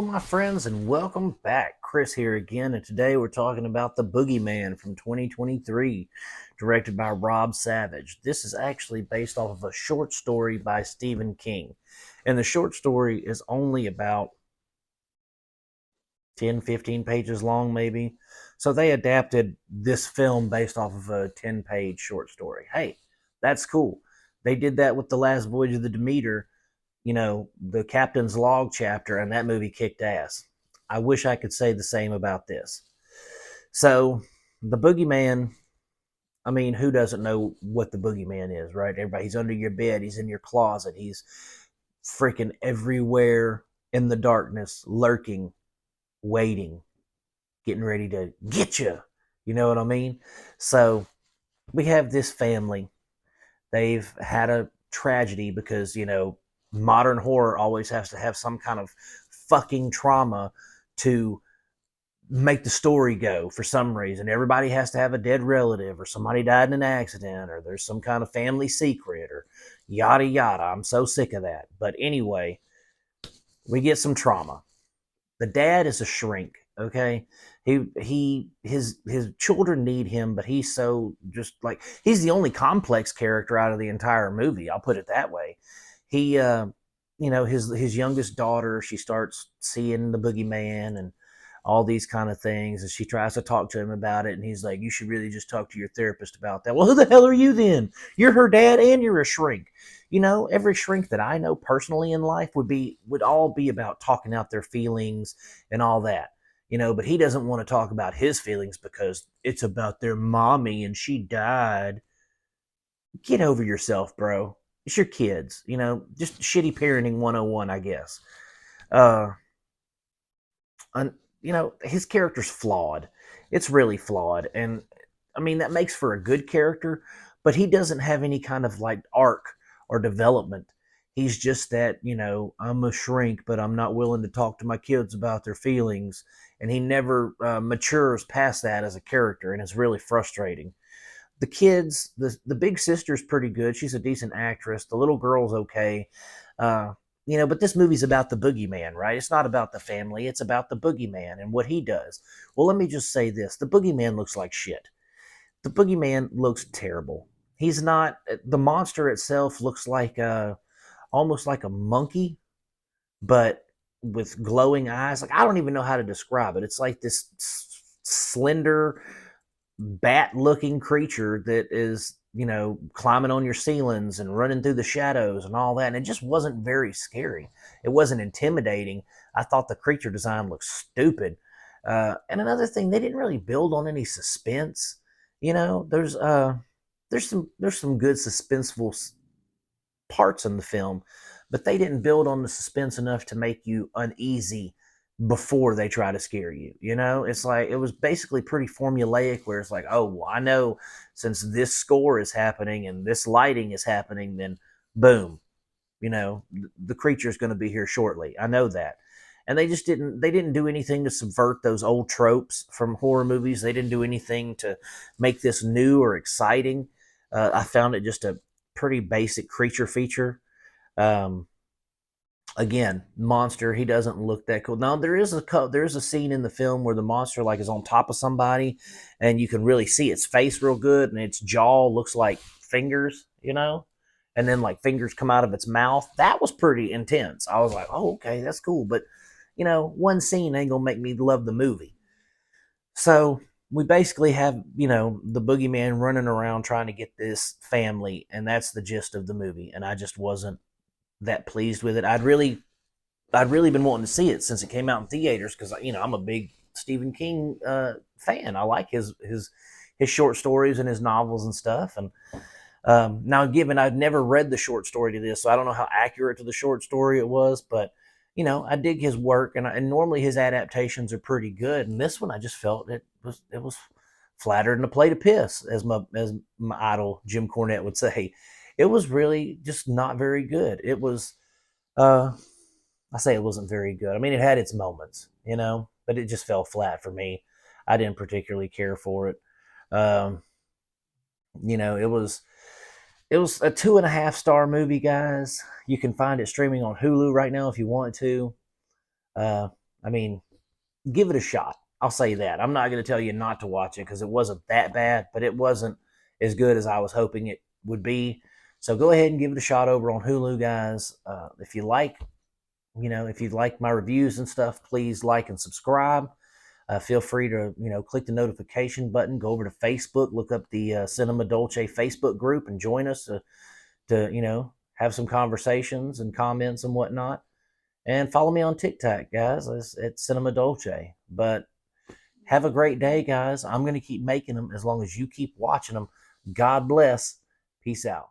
Hello, my friends, and welcome back. Chris here again, and today we're talking about The Boogeyman from 2023, directed by Rob Savage. This is actually based off of a short story by Stephen King, and the short story is only about 10, 15 pages long, maybe. So they adapted this film based off of a 10-page short story. Hey, that's cool. They did that with The Last Voyage of the Demeter, the Captain's Log chapter, and that movie kicked ass. I wish I could say the same about this. So, the Boogeyman, I mean, who doesn't know what the Boogeyman is, right? Everybody, he's under your bed, he's in your closet, he's freaking everywhere in the darkness, lurking, waiting, getting ready to get you. You know what I mean? So, we have this family. They've had a tragedy because, modern horror always has to have some kind of fucking trauma to make the story go for some reason. Everybody has to have a dead relative, or somebody died in an accident, or there's some kind of family secret, or yada yada. I'm so sick of that. But anyway, we get some trauma. The dad is a shrink, okay? His children need him, but he's so just like he's the only complex character out of the entire movie. I'll put it that way. He his youngest daughter, she starts seeing the boogeyman and all these kind of things, and she tries to talk to him about it, and he's like, you should really just talk to your therapist about that. Well, who the hell are you then? You're her dad and you're a shrink. Every shrink that I know personally in life would all be about talking out their feelings and all that. But he doesn't want to talk about his feelings because it's about their mommy and she died. Get over yourself, bro. It's your kids, just shitty parenting 101, I guess. Uh, and, his character's flawed. It's really flawed. And I mean, that makes for a good character, but he doesn't have any kind of like arc or development. He's just that, I'm a shrink, but I'm not willing to talk to my kids about their feelings. And he never matures past that as a character, and it's really frustrating. The kids, the big sister's pretty good. She's a decent actress. The little girl's okay. Uh, but this movie's about the boogeyman, right? It's not about the family. It's about the boogeyman and what he does. Well, let me just say this. The boogeyman looks like shit. The boogeyman looks terrible. He's not, the monster itself looks like almost like a monkey, but with glowing eyes. Like, I don't even know how to describe it. It's like this slender bat looking creature that is, climbing on your ceilings and running through the shadows and all that. And it just wasn't very scary. It wasn't intimidating. I thought the creature design looked stupid. And another thing, they didn't really build on any suspense. There's some good suspenseful parts in the film, but they didn't build on the suspense enough to make you uneasy before they try to scare you. It's like it was basically pretty formulaic, where it's like, oh, well, I know since this score is happening and this lighting is happening, then boom, the creature is going to be here shortly. I know that. And they didn't do anything to subvert those old tropes from horror movies. They didn't do anything to make this new or exciting. I found it just a pretty basic creature feature. Um, Again, monster, he doesn't look that cool. Now there is a scene in the film where the monster like is on top of somebody, and you can really see its face real good, and its jaw looks like fingers, and then like fingers come out of its mouth. That was pretty intense. I was like, oh, okay, that's cool. But one scene ain't gonna make me love the movie. So we basically have, the boogeyman running around trying to get this family, and that's the gist of the movie. And I just wasn't that pleased with it. I'd really been wanting to see it since it came out in theaters, because I'm a big Stephen King fan. I like his short stories and his novels and stuff. And now, given I've never read the short story to this, so I don't know how accurate to the short story it was, but I dig his work, and normally his adaptations are pretty good. And this one, I just felt it was flatter than a plate of piss, as my idol Jim Cornette would say. It was really just not very good. It was, uh, I say it wasn't very good. I mean, it had its moments, but it just fell flat for me. I didn't particularly care for it. Um, it was a 2.5 star movie, guys. You can find it streaming on Hulu right now if you want to. I mean, give it a shot. I'll say that. I'm not going to tell you not to watch it because it wasn't that bad, but it wasn't as good as I was hoping it would be. So go ahead and give it a shot over on Hulu, guys. If you like, if you like my reviews and stuff, please like and subscribe. Feel free to, click the notification button. Go over to Facebook, look up the Cinema Dolce Facebook group, and join us to have some conversations and comments and whatnot. And follow me on TikTok, guys. It's Cinema Dolce. But have a great day, guys. I'm going to keep making them as long as you keep watching them. God bless. Peace out.